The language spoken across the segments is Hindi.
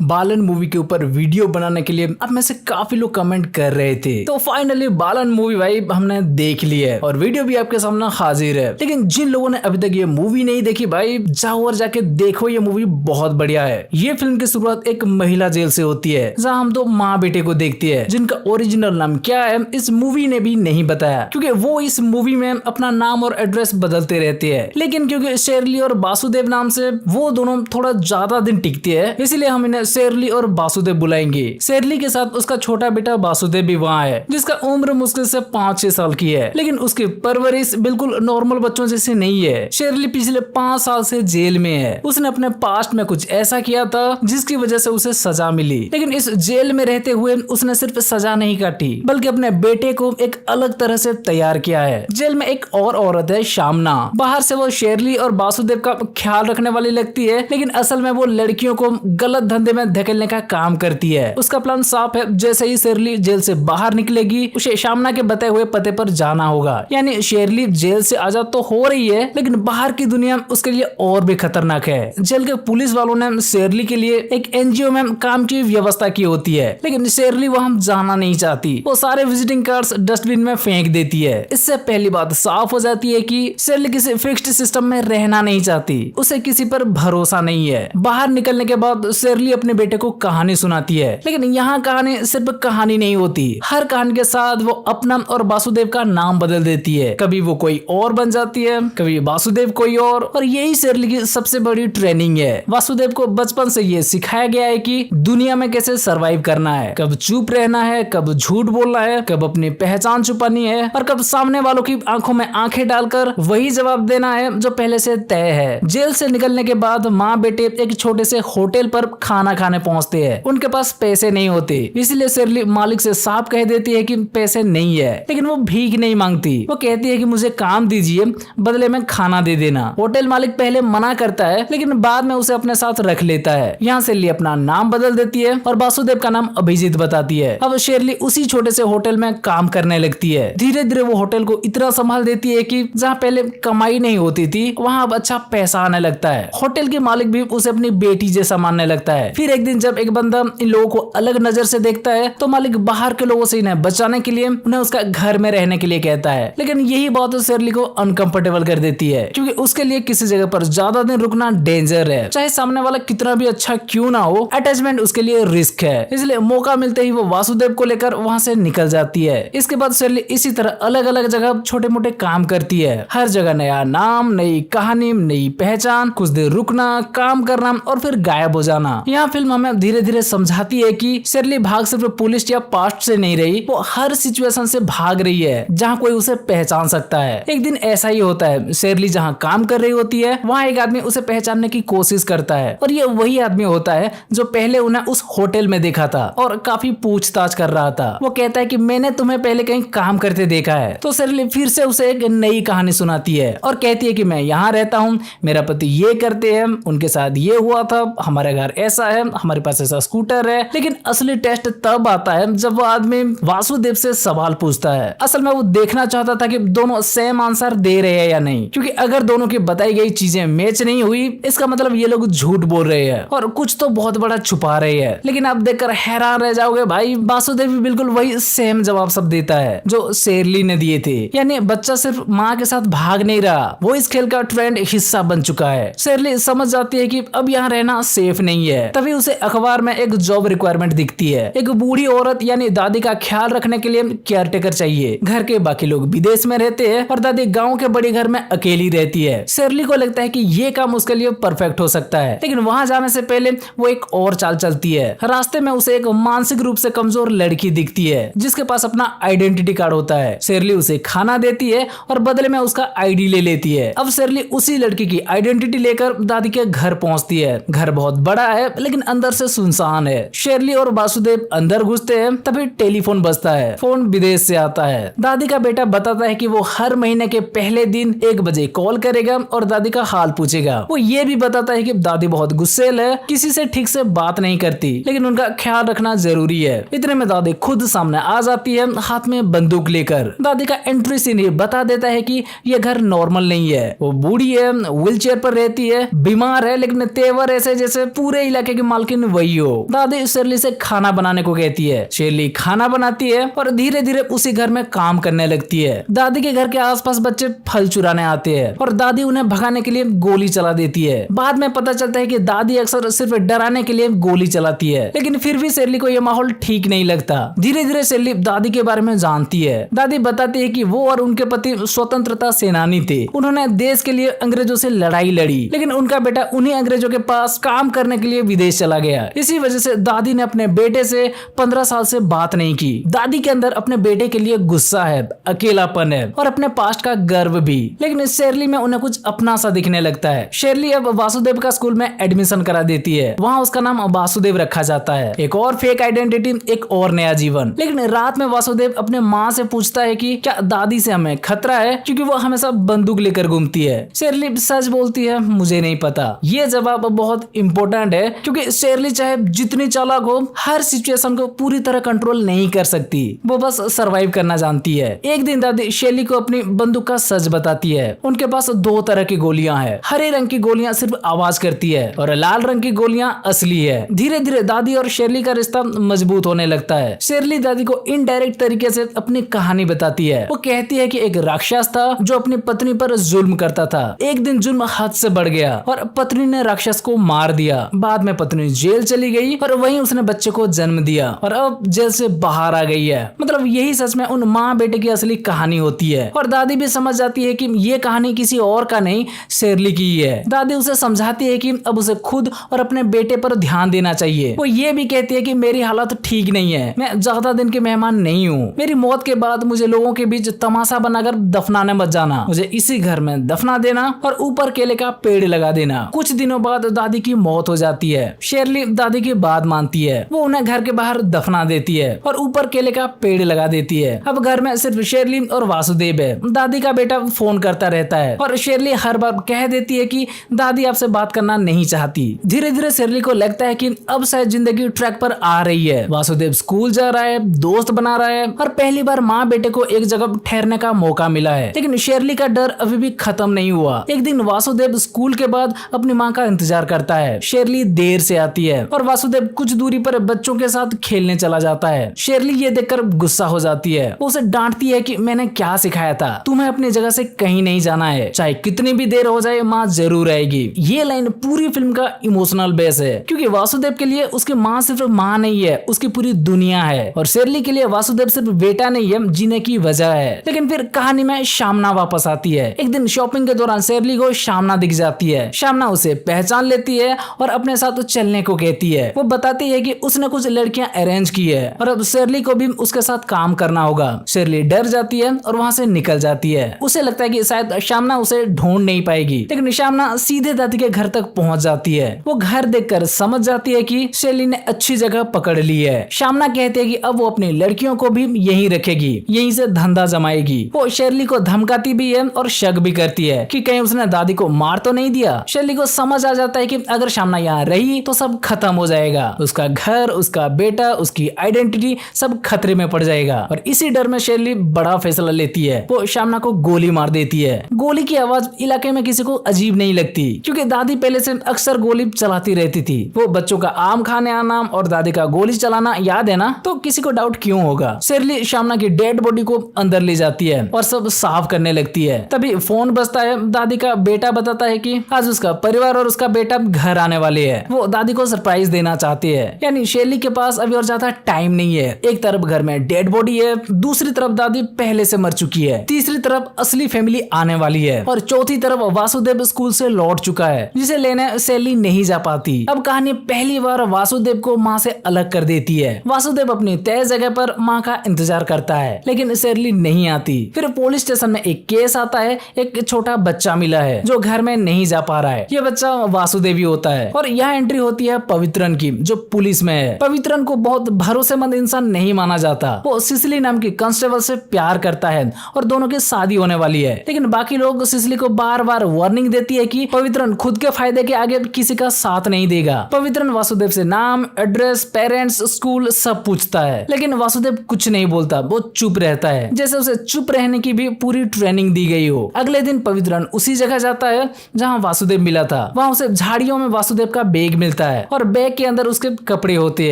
बालन मूवी के ऊपर वीडियो बनाने के लिए अब में से काफी लोग कमेंट कर रहे थे। तो फाइनली बालन मूवी भाई हमने देख ली है और वीडियो भी आपके सामने हाजिर है। लेकिन जिन लोगों ने अभी तक ये मूवी नहीं देखी भाई जाओ और जाके देखो, ये मूवी बहुत बढ़िया है। ये फिल्म की शुरुआत एक महिला जेल से होती है जहाँ हम दो माँ बेटे को देखते हैं जिनका ओरिजिनल नाम क्या है इस मूवी ने भी नहीं बताया, क्योंकि वो इस मूवी में अपना नाम और एड्रेस बदलते रहते हैं। लेकिन क्योंकि शेरली और वासुदेव नाम से वो दोनों थोड़ा ज्यादा दिन टिकते हैं, इसलिए हम इन्हें शेरली और वासुदेव बुलाएंगे। शेरली के साथ उसका छोटा बेटा वासुदेव भी वहाँ है जिसका उम्र मुश्किल से 5-6 साल की है, लेकिन उसकी परवरिश बिल्कुल नॉर्मल बच्चों जैसे नहीं है। शेरली पिछले 5 साल से जेल में है। उसने अपने पास्ट में कुछ ऐसा किया था जिसकी वजह से उसे सजा मिली, लेकिन इस जेल में रहते हुए उसने सिर्फ सजा नहीं काटी बल्कि अपने बेटे को एक अलग तरह से तैयार किया है। जेल में एक और औरत है शामना। बाहर से वो शेरली और वासुदेव का ख्याल रखने वाली लगती है, लेकिन असल में वो लड़कियों को गलत धंधे में धकेलने का काम करती है। उसका प्लान साफ है, जैसे ही शेरली जेल से बाहर निकलेगी उसे शामना के बताए हुए पते पर जाना होगा। यानी शेरली जेल से आजाद तो हो रही है, लेकिन बाहर की दुनिया उसके लिए और भी खतरनाक है। जेल के पुलिस वालों ने शेरली के लिए एक एनजीओ में काम की व्यवस्था की होती है, लेकिन शेरली वहां जाना नहीं चाहती। वो सारे विजिटिंग कार्ड्स डस्टबिन में फेंक देती है। इससे पहली बात साफ हो जाती है कि शेरली किसी फिक्स्ड सिस्टम में रहना नहीं चाहती, उसे किसी पर भरोसा नहीं है। बाहर निकलने के बाद शेरली अपने बेटे को कहानी सुनाती है, लेकिन यहाँ कहानी सिर्फ कहानी नहीं होती। हर कहानी के साथ वो अपना और वासुदेव का नाम बदल देती है। कभी वो कोई और बन जाती है, कभी वासुदेव कोई और यही शेरली की सबसे बड़ी ट्रेनिंग है। वासुदेव को बचपन से ये सिखाया गया है कि दुनिया में कैसे सरवाइव करना है, कब चुप रहना है, कब झूठ बोलना है, कब अपनी पहचान छुपानी है और कब सामने वालों की आंखों में आंखें डालकर वही जवाब देना है जो पहले से तय है। जेल से निकलने के बाद माँ बेटे एक छोटे से होटल पर खाना खाने पहुंचते हैं। उनके पास पैसे नहीं होते, इसलिए शेरली मालिक से साफ कह देती है कि पैसे नहीं है, लेकिन वो भीख नहीं मांगती। वो कहती है कि मुझे काम दीजिए, बदले में खाना दे देना। होटल मालिक पहले मना करता है, लेकिन बाद में उसे अपने साथ रख लेता है। यहाँ शेरली अपना नाम बदल देती है और वासुदेव का नाम अभिजीत बताती है। अब शेरली उसी छोटे से होटल में काम करने लगती है। धीरे धीरे वो होटल को इतना संभाल देती है कि जहाँ पहले कमाई नहीं होती थी वहाँ अब अच्छा पैसा आने लगता है। होटल के मालिक भी उसे अपनी बेटी जैसा मानने लगता है। फिर एक दिन जब एक बंदा इन लोगों को अलग नजर से देखता है तो मालिक बाहर के लोगों से इन्हें बचाने के लिए उन्हें उसका घर में रहने के लिए कहता है। लेकिन यही बात शेरली को अनकंफर्टेबल कर देती है, क्योंकि उसके लिए किसी जगह पर ज्यादा दिन रुकना डेंजर है। चाहे सामने वाला कितना भी अच्छा क्यों ना हो, अटैचमेंट उसके लिए रिस्क है। इसलिए मौका मिलते ही वो वासुदेव को लेकर वहाँ से निकल जाती है। इसके बाद शेरली इसी तरह अलग अलग जगह छोटे मोटे काम करती है। हर जगह नया नाम, नई कहानी, नई पहचान, कुछ देर रुकना, काम करना और फिर गायब हो जाना। यहाँ फिल्म हमें धीरे धीरे समझाती है कि शेरली भाग सिर्फ पुलिस या पास्ट से नहीं रही, वो हर सिचुएशन से भाग रही है जहाँ कोई उसे पहचान सकता है। एक दिन ऐसा ही होता है, शेरली जहाँ काम कर रही होती है वहाँ एक आदमी उसे पहचानने की कोशिश करता है और ये वही आदमी होता है जो पहले उन्हें उस होटल में देखा था और काफी पूछताछ कर रहा था। वो कहता है कि मैंने तुम्हें पहले कहीं काम करते देखा है। तो शेरली फिर से उसे एक नई कहानी सुनाती है और कहती है कि मैं यहाँ रहता हूँ, मेरा पति ये करते हैं, उनके साथ ये हुआ था, हमारे घर ऐसा है, हमारे पास ऐसा स्कूटर है। लेकिन असली टेस्ट तब आता है जब वो आदमी वासुदेव से सवाल पूछता है। असल में वो देखना चाहता था कि दोनों सेम आंसर दे रहे हैं या नहीं, क्योंकि अगर दोनों की बताई गई चीजें मैच नहीं हुई इसका मतलब ये लोग झूठ बोल रहे हैं और कुछ तो बहुत बड़ा छुपा रहे हैं। लेकिन आप देखकर हैरान रह जाओगे भाई, वासुदेव भी बिल्कुल वही सेम जवाब सब देता है जो शेरली ने दिए थे। यानी बच्चा सिर्फ माँ के साथ भाग नहीं रहा, वो इस खेल का ट्रेंड हिस्सा बन चुका है। शेरली समझ जाती है कि अब यहाँ रहना सेफ नहीं है। तभी उसे अखबार में एक जॉब रिक्वायरमेंट दिखती है। एक बूढ़ी औरत यानी दादी का ख्याल रखने के लिए केयरटेकर चाहिए। घर के बाकी लोग विदेश में रहते हैं और दादी गाँव के बड़े घर में अकेली रहती है। शेरली को लगता है कि ये काम उसके लिए परफेक्ट हो सकता है, लेकिन वहां जाने से पहले वो एक और चाल चलती है। रास्ते में उसे एक मानसिक रूप से कमजोर लड़की दिखती है जिसके पास अपना आइडेंटिटी कार्ड होता है। शेरली उसे खाना देती है और बदले में उसका आईडी ले लेती है। अब शेरली उसी लड़की की आइडेंटिटी लेकर दादी के घर पहुंचती है। घर बहुत बड़ा है लेकिन अंदर से सुनसान है। शेरली और वासुदेव अंदर घुसते हैं, तभी टेलीफोन बजता है। फोन विदेश से आता है। दादी का बेटा बताता है कि वो हर महीने के पहले दिन 1 बजे कॉल करेगा और दादी का हाल पूछेगा। वो ये भी बताता है कि दादी बहुत गुस्सेल है, किसी से ठीक से बात नहीं करती, लेकिन उनका ख्याल रखना जरूरी है। इतने में दादी खुद सामने आ जाती है, हाथ में बंदूक लेकर। दादी का एंट्री सीन ये बता देता है कि ये घर नॉर्मल नहीं है। वो बूढ़ी है, व्हील चेयर पर रहती है, बीमार है, लेकिन तेवर ऐसे जैसे पूरे इलाके की मालकिन वही हो। दादी शेरली से खाना बनाने को कहती है। शेरली खाना बनाती है और धीरे धीरे उसी घर में काम करने लगती है। दादी के घर के आसपास बच्चे फल चुराने आते हैं और दादी उन्हें भगाने के लिए गोली चला देती है। बाद में पता चलता है कि दादी अक्सर सिर्फ डराने के लिए गोली चलाती है, लेकिन फिर भी शेरली को यह माहौल ठीक नहीं लगता। धीरे धीरे शेरली दादी के बारे में जानती है। दादी बताती है कि वो और उनके पति स्वतंत्रता सेनानी थे। उन्होंने देश के लिए अंग्रेजों से लड़ाई लड़ी, लेकिन उनका बेटा उन्हीं अंग्रेजों के पास काम करने के लिए विदेश चला गया। इसी वजह से दादी ने अपने बेटे से 15 साल से बात नहीं की। दादी के अंदर अपने बेटे के लिए गुस्सा है, अकेलापन है और अपने पास्ट का गर्व भी। लेकिन शेरली में उन्हें कुछ अपना सा दिखने लगता है। शेरली अब वासुदेव का स्कूल में एडमिशन करा देती है। वहाँ उसका नाम वासुदेव रखा जाता है। एक और फेक आइडेंटिटी, एक और नया जीवन। लेकिन रात में वासुदेव अपने माँ से पूछता है कि क्या दादी से हमें खतरा है, क्योंकि वो हमेशा बंदूक लेकर घूमती है। शेरली सच बोलती है, मुझे नहीं पता। ये जवाब बहुत इंपॉर्टेंट है, क्योंकि शेरली चाहे जितनी चालाक हो, हर सिचुएशन को पूरी तरह कंट्रोल नहीं कर सकती। वो बस सरवाइव करना जानती है। एक दिन दादी शेरली को अपनी बंदूक का सच बताती है। उनके पास 2 तरह की गोलियां हैं। हरे रंग की गोलियां सिर्फ आवाज करती है और लाल रंग की गोलियां असली है। धीरे धीरे दादी और शेरली का रिश्ता मजबूत होने लगता है। शेरली दादी को इनडायरेक्ट तरीके से अपनी कहानी बताती है। वो कहती है कि एक राक्षस था जो अपनी पत्नी पर जुल्म करता था। एक दिन जुल्म हद से बढ़ गया और पत्नी ने राक्षस को मार दिया। बाद में पत्नी जेल चली गई और वहीं उसने बच्चे को जन्म दिया और अब जेल से बाहर आ गई है। मतलब यही सच में उन माँ बेटे की असली कहानी होती है। और दादी भी समझ जाती है कि ये कहानी किसी और का नहीं, शेरली की ही है। दादी उसे समझाती है कि अब उसे खुद और अपने बेटे पर ध्यान देना चाहिए। वो ये भी कहती है कि मेरी हालत ठीक नहीं है, मैं ज्यादा दिन के मेहमान नहीं हूँ। मेरी मौत के बाद मुझे लोगों के बीच तमाशा बनाकर दफनाने मत जाना। मुझे इसी घर में दफना देना और ऊपर केले का पेड़ लगा देना। कुछ दिनों बाद दादी की मौत हो जाती है। शेरली दादी की बात मानती है। वो उन्हें घर के बाहर दफना देती है और ऊपर केले का पेड़ लगा देती है। अब घर में सिर्फ शेरली और वासुदेव है। दादी का बेटा फोन करता रहता है और शेरली हर बार कह देती है कि दादी आपसे बात करना नहीं चाहती। धीरे धीरे शेरली को लगता है कि अब शायद जिंदगी ट्रैक पर आ रही है। वासुदेव स्कूल जा रहा है, दोस्त बना रहा है और पहली बार माँ बेटे को एक जगह ठहरने का मौका मिला है। लेकिन शेरली का डर अभी भी खत्म नहीं हुआ। एक दिन वासुदेव स्कूल के बाद अपनी माँ का इंतजार करता है। शेरली देर से आती है और वासुदेव कुछ दूरी पर बच्चों के साथ खेलने चला जाता है। शेरली ये देखकर गुस्सा हो जाती है। वो उसे डांटती है कि मैंने क्या सिखाया था, तुम्हें अपनी जगह से कहीं नहीं जाना है, चाहे कितनी भी देर हो जाए माँ जरूर आएगी। ये लाइन पूरी फिल्म का इमोशनल बेस है, क्योंकि वासुदेव के लिए उसकी माँ सिर्फ माँ नहीं है, उसकी पूरी दुनिया है। और शेरली के लिए वासुदेव सिर्फ बेटा नहीं है, जीने की वजह है। लेकिन फिर कहानी में शामना वापस आती है। एक दिन शॉपिंग के दौरान शेरली को शामना दिख जाती है। शामना उसे पहचान लेती है और अपने साथ चलने को कहती है। वो बताती है कि उसने कुछ लड़कियां अरेंज की है और अब शेरली को भी उसके साथ काम करना होगा। शेरली डर जाती है और वहां से निकल जाती है। उसे लगता है कि शायद शामना उसे ढूंढ नहीं पाएगी, लेकिन शामना सीधे दादी के घर तक पहुंच जाती है। वो घर देखकर समझ जाती है कि शेरली ने अच्छी जगह पकड़ ली है। शामना कहती है कि अब वो अपनी लड़कियों को भी यहीं रखेगी, यहीं से धंधा जमाएगी। वो शेरली को धमकाती भी है और शक भी करती है कि कहीं उसने दादी को मार तो नहीं दिया। शेरली को समझ आ जाता है कि अगर शामना यहाँ रही तो सब खत्म हो जाएगा। उसका घर, उसका बेटा, उसकी आइडेंटिटी सब खतरे में पड़ जाएगा। और इसी डर में शेरली बड़ा फैसला लेती है। वो शामना को गोली मार देती है। गोली की आवाज इलाके में किसी को अजीब नहीं लगती, क्योंकि दादी पहले से अक्सर गोली चलाती रहती थी। वो बच्चों का आम खाने आना और दादी का गोली चलाना याद है ना, तो किसी को डाउट क्यों होगा। शेरली शामना की डेड बॉडी को अंदर ले जाती है और सब साफ करने लगती है। तभी फोन बजता है। दादी का बेटा बताता है कि आज उसका परिवार और उसका बेटा घर आने वाले हैं। वो दादी को सरप्राइज देना चाहते हैं। यानी शेरली के पास अभी और ज्यादा टाइम नहीं है। एक तरफ घर में डेड बॉडी है, दूसरी तरफ दादी पहले से मर चुकी है, तीसरी तरफ असली फैमिली आने वाली है और चौथी तरफ वासुदेव स्कूल से लौट चुका है, जिसे लेने शेरली नहीं जा पाती। अब कहानी पहली बार वासुदेव को माँ से अलग कर देती है। वासुदेव अपनी तय जगह पर माँ का इंतजार करता है, लेकिन शेरली नहीं आती। फिर पुलिस स्टेशन में एक केस आता है। एक छोटा बच्चा मिला है जो घर में नहीं जा पा रहा है। ये बच्चा वासुदेव ही होता है। और यहाँ एंट्री होती है पवित्रन की, जो पुलिस में है। पवित्रन को बहुत भरोसेमंद इंसान नहीं माना जाता। वो सिसिली नाम की कांस्टेबल से प्यार करता है और दोनों की शादी होने वाली है। लेकिन बाकी लोग सिसिली को बार बार वार्निंग देती है कि पवित्रन खुद के फायदे के आगे किसी का साथ नहीं देगा। पवित्रन वासुदेव से नाम, एड्रेस, पेरेंट्स, स्कूल सब पूछता है, लेकिन वासुदेव कुछ नहीं बोलता। वो चुप रहता है, जैसे उसे चुप रहने की भी पूरी ट्रेनिंग दी गई हो। अगले दिन पवित्रन उसी जगह जाता है जहाँ वासुदेव मिला था। वहाँ उसे झाड़ियों में वासुदेव का बैग मिलता मिलता है और बैग के अंदर उसके कपड़े होते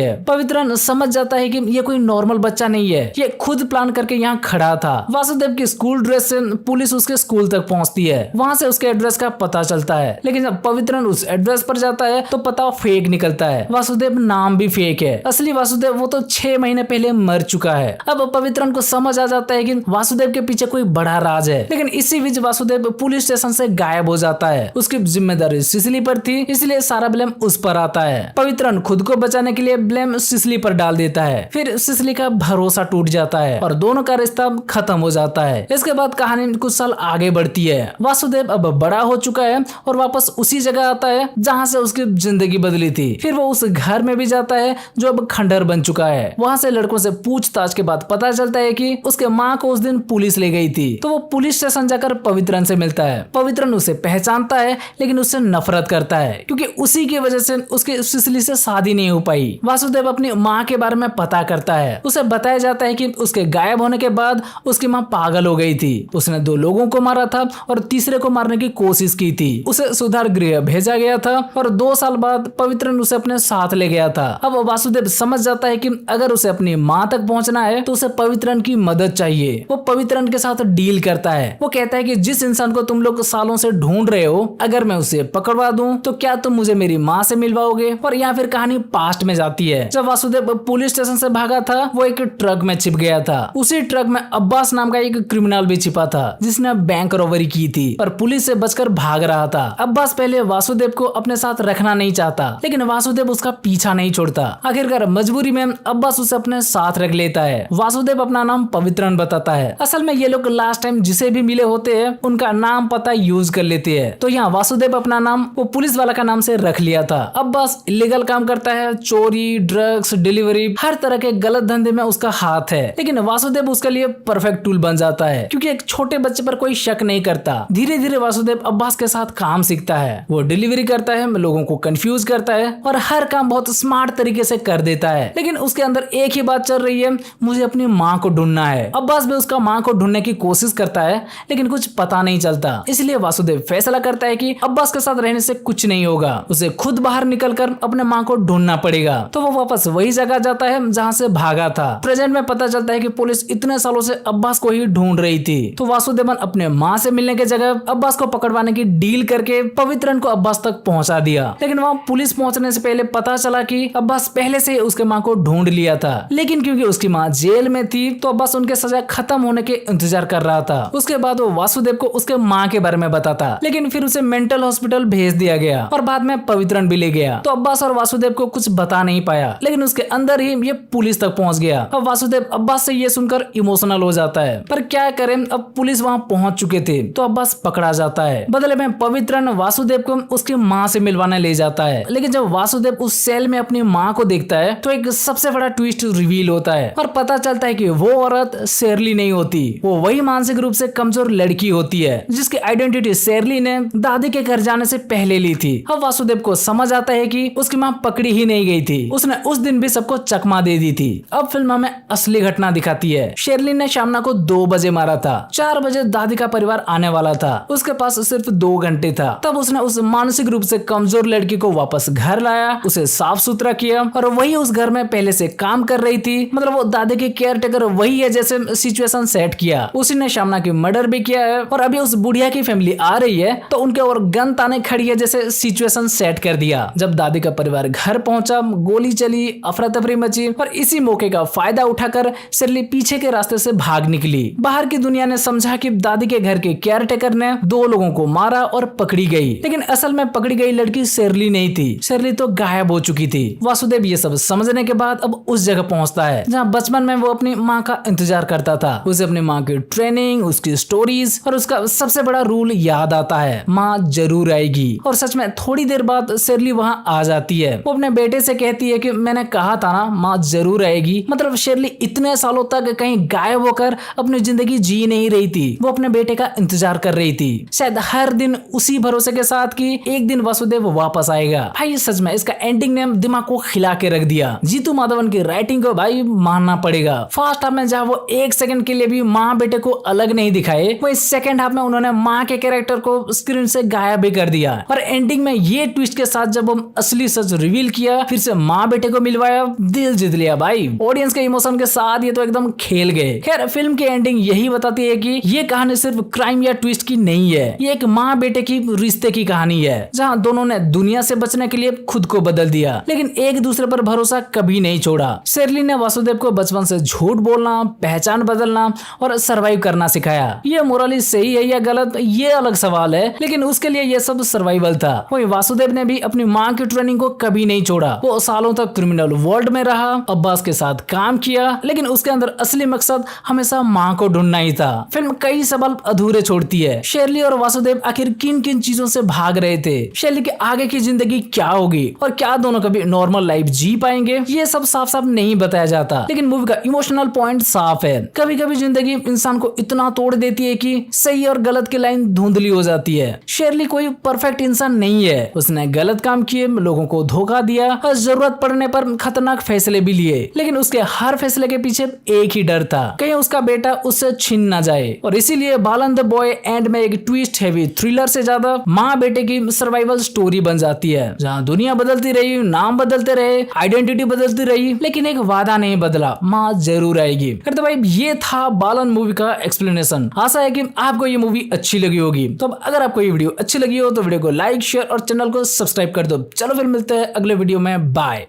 हैं। पवित्रन समझ जाता है कि ये कोई नॉर्मल बच्चा नहीं है, ये खुद प्लान करके यहाँ खड़ा था। वासुदेव की स्कूल ड्रेस से पुलिस उसके स्कूल तक पहुंचती है, वहां से उसके एड्रेस का पता चलता है। लेकिन जब पवित्रन उस एड्रेस पर जाता है तो पता फेक निकलता है। वासुदेव नाम भी फेक है, असली वासुदेव वो तो 6 महीने पहले मर चुका है। अब पवित्रन को समझ आ जाता है कि वासुदेव के पीछे कोई बड़ा राज है। लेकिन इसी बीच वासुदेव पुलिस स्टेशन से गायब हो जाता है। उसकी जिम्मेदारी सिसिली पर थी, इसलिए सारा ब्लेम उस पर आता है। पवित्रन खुद को बचाने के लिए ब्लेम सिसिली पर डाल देता है। फिर सिसिली का भरोसा टूट जाता है और दोनों का रिश्ता खत्म हो जाता है। इसके बाद कहानी कुछ साल आगे बढ़ती है। वासुदेव अब बड़ा हो चुका है और वापस उसी जगह आता है जहाँ से उसकी जिंदगी बदली थी। फिर वो उस घर में भी जाता है जो अब खंडर बन चुका है। वहाँ से लड़कों से पूछताछ के बाद पता चलता है कि उसके माँ को उस दिन पुलिस ले गई थी। तो वो पुलिस स्टेशन जाकर पवित्रन से मिलता है। पवित्रन उसे पहचानता है लेकिन उससे नफरत करता है क्योंकि उसी की वजह से उसकी सिसिली से शादी नहीं हो पाई। वासुदेव अपनी माँ के बारे में पता करता है। उसे बताया जाता है कि उसके गायब होने के बाद उसकी माँ पागल हो गई थी। उसने 2 लोगों को मारा था और तीसरे को मारने की कोशिश की थी। उसे सुधार गृह भेजा गया था और 2 साल बाद पवित्रन उसे अपने साथ ले गया था। अब वासुदेव समझ जाता है कि अगर उसे अपनी माँ तक पहुंचना है तो उसे पवित्रन की मदद चाहिए। वो पवित्रन के साथ डील करता है। वो कहता है कि जिस इंसान को तुम लोग सालों से ढूंढ रहे हो, अगर मैं उसे पकड़वा दूं तो क्या तुम मुझे मेरी माँ से मिलवाओगे। और यहाँ फिर कहानी पास्ट में जाती है। जब वासुदेव पुलिस स्टेशन से भागा था वो एक ट्रक में छिप गया था। उसी ट्रक में अब्बास नाम का एक क्रिमिनल भी छिपा था जिसने बैंक रॉबरी की थी और पुलिस से बचकर भाग रहा था। अब्बास पहले वासुदेव को अपने साथ रखना नहीं चाहता लेकिन वासुदेव उसका पीछा नहीं छोड़ता। आखिरकार मजबूरी में अब्बास उसे अपने साथ रख लेता है। वासुदेव अपना नाम पवित्रन बताता है। असल में ये लोग लास्ट टाइम जिसे भी मिले होते हैं उनका नाम पता यूज कर लेते हैं। तो यहाँ वासुदेव अपना नाम वो पुलिस वाला का नाम से रख लिया था। अब्बास इलीगल काम करता है, चोरी, ड्रग्स, डिलीवरी, हर तरह के गलत धंधे में उसका हाथ है। लेकिन वासुदेव उसके लिए परफेक्ट टूल बन जाता है क्योंकि एक छोटे बच्चे पर कोई शक नहीं करता। धीरे धीरे वासुदेव अब्बास के साथ काम सीखता है। वो डिलीवरी करता है, लोगों को कंफ्यूज करता है और हर काम बहुत स्मार्ट तरीके से कर देता है। लेकिन उसके अंदर एक ही बात चल रही है, मुझे अपनी माँ को ढूंढना है। अब्बास भी उसका माँ को ढूंढने की कोशिश करता है लेकिन कुछ पता नहीं चलता। इसलिए वासुदेव फैसला करता है कि अब्बास के साथ रहने से कुछ नहीं होगा, उसे खुद बाहर निकलकर अपने माँ को ढूंढना पड़ेगा। तो वो वापस वही जगह जाता है जहाँ से भागा था। प्रेजेंट में पता चलता है कि पुलिस इतने सालों से अब्बास को ही ढूंढ रही थी। तो वासुदेवन अपने माँ से मिलने के जगह अब्बास को पकड़वाने की डील करके पवित्रन को अब्बास तक पहुंचा दिया। लेकिन वहाँ पुलिस पहुंचने से पहले पता चला कि अब्बास पहले से उसके माँ को ढूंढ लिया था। लेकिन क्योंकि उसकी माँ जेल में थी तो अब्बास उनके सजा खत्म होने के इंतजार कर रहा था। उसके बाद वो वासुदेव को उसके माँ के बारे में बताता, लेकिन फिर उसे मेंटल हॉस्पिटल भेज दिया गया और बाद में पवित्रन भी ले गया। तो अब्बास और वासुदेव को कुछ बता नहीं पाया, लेकिन उसके अंदर ही ये पुलिस तक पहुंच गया। अब वासुदेव अब्बास से ये सुनकर इमोशनल हो जाता है, पर क्या करें, अब पुलिस वहां पहुंच चुके थे तो अब्बास पकड़ा जाता है। बदले में पवित्रन वासुदेव को उसकी माँ से मिलवाने ले जाता है। लेकिन जब वासुदेव उस सेल में अपनी माँ को देखता है तो एक सबसे बड़ा ट्विस्ट रिवील होता है और पता चलता है कि वो औरत शेरली नहीं होती, वो वही मानसिक रूप से कमजोर लड़की होती है जिसकी आइडेंटिटी शेरली ने दादी के घर जाने से पहले ली थी। अब वासुदेव को समझ आता है कि उसकी माँ पकड़ी ही नहीं गई थी, उसने उस दिन भी सबको चकमा दे दी थी। अब फिल्म हमें असली घटना दिखाती है। शेरली ने शामना को 2 बजे मारा था। 4 बजे दादी का परिवार आने वाला था, उसके पास सिर्फ 2 घंटे था। तब उसने उस मानसिक रूप से कमजोर लड़की को वापस घर लाया, उसे साफ सुथरा किया और वही उस घर में पहले से काम कर रही थी, मतलब वो दादी की केयर टेकर वही है जैसे सिचुएशन सेट किया। उसी ने शामना की मर्डर भी किया है और अभी उस बुढ़िया की फैमिली आ रही है तो उनके और गन ताने खड़ी है जैसे सिचुएशन सेट कर दिया। जब दादी का परिवार घर पहुंचा, गोली चली, अफरा तफरी मची और इसी मौके का फायदा उठाकर शेरली पीछे के रास्ते से भाग निकली। बाहर की दुनिया ने समझा कि दादी के घर के केयर टेकर ने 2 लोगों को मारा और पकड़ी गई, लेकिन असल में पकड़ी गई लड़की शेरली नहीं थी, शेरली तो गायब हो चुकी थी। वासुदेव ये सब समझने के बाद अब उस जगह पहुंचता है जहाँ बचपन में वो अपनी माँ का इंतजार करता था। उसे अपनी माँ की ट्रेनिंग, उसकी स्टोरीज और उसका सबसे बड़ा रूल याद आता है, माँ जरूर आएगी। और सच में थोड़ी देर बाद शेरली वहाँ आ जाती है। वो अपने बेटे से कहती है कि मैंने कहा था ना माँ जरूर आएगी। मतलब शेरली इतने सालों तक कहीं गायब होकर अपनी जिंदगी जी नहीं रही थी, वो अपने बेटे का इंतजार कर रही थी, शायद हर दिन उसी भरोसे के साथ कि एक दिन वासुदेव वापस आएगा। भाई सच में इसका एंडिंग ने दिमाग को खिला के रख दिया। जीतू माधवन की राइटिंग को भाई मानना पड़ेगा। फर्स्ट हाफ में जहाँ वो 1 सेकंड के लिए भी माँ बेटे को अलग नहीं दिखाए, वही सेकंड हाफ में उन्होंने माँ के कैरेक्टर को स्क्रीन से गायब भी कर दिया। और एंडिंग में ये ट्विस्ट के साथ जब असली सच रिवील किया, फिर से माँ बेटे को मिलवाया, दिल जीत लिया भाई। ऑडियंस के इमोशन के साथ ये तो एकदम खेल गए। खैर फिल्म की एंडिंग यही बताती है कि ये कहानी सिर्फ क्राइम या ट्विस्ट की नहीं है, ये एक माँ बेटे की रिश्ते की कहानी है, जहाँ दोनों ने दुनिया से बचने के लिए खुद को बदल दिया, लेकिन एक दूसरे पर भरोसा कभी नहीं छोड़ा। शेरली ने वासुदेव को बचपन से झूठ बोलना, पहचान बदलना और सरवाइव करना सिखाया। ये मोरली सही है या गलत ये अलग सवाल है, लेकिन उसके लिए ये सब सर्वाइवल था। वही वासुदेव ने भी अपनी माँ की ट्रेनिंग को कभी नहीं छोड़ा। वो सालों तक क्रिमिनल वर्ल्ड में रहा, अब्बास के साथ काम किया, लेकिन उसके अंदर असली मकसद हमेशा माँ को ढूंढना ही था। फिल्म कई सवाल अधूरे छोड़ती है। शेरली और वासुदेव आखिर किन किन चीजों से भाग रहे थे, शेरली के आगे की जिंदगी क्या होगी और क्या दोनों कभी नॉर्मल लाइफ जी पाएंगे, ये सब साफ साफ नहीं बताया जाता। लेकिन मूवी का इमोशनल पॉइंट साफ है। कभी कभी जिंदगी इंसान को इतना तोड़ देती है कि सही और गलत की लाइन धुंधली हो जाती है। शेरली कोई परफेक्ट इंसान नहीं है, उसने गलत काम किए, लोगों को धोखा दिया और जरूरत पड़ने पर खतरनाक फैसले भी लिए, लेकिन उसके हर फैसले के पीछे एक ही डर था, कहीं उसका बेटा उससे छीन ना जाए। और इसीलिए बालन द बॉय एंड में एक ट्विस्ट हैवी थ्रिलर से ज्यादा माँ बेटे की सर्वाइवल स्टोरी बन जाती है, जहाँ दुनिया बदलती रही, नाम बदलते रहे, आइडेंटिटी बदलती रही, लेकिन एक वादा नहीं बदला, माँ जरूर आएगी। तो भाई ये था बालन मूवी का एक्सप्लेनेशन। आशा है कि आपको ये मूवी अच्छी लगी होगी। तो अगर आपको ये वीडियो अच्छी लगी हो तो वीडियो को लाइक, शेयर और चैनल को सब्सक्राइब कर दो। चलो फिर मिलते हैं अगले वीडियो में, बाय।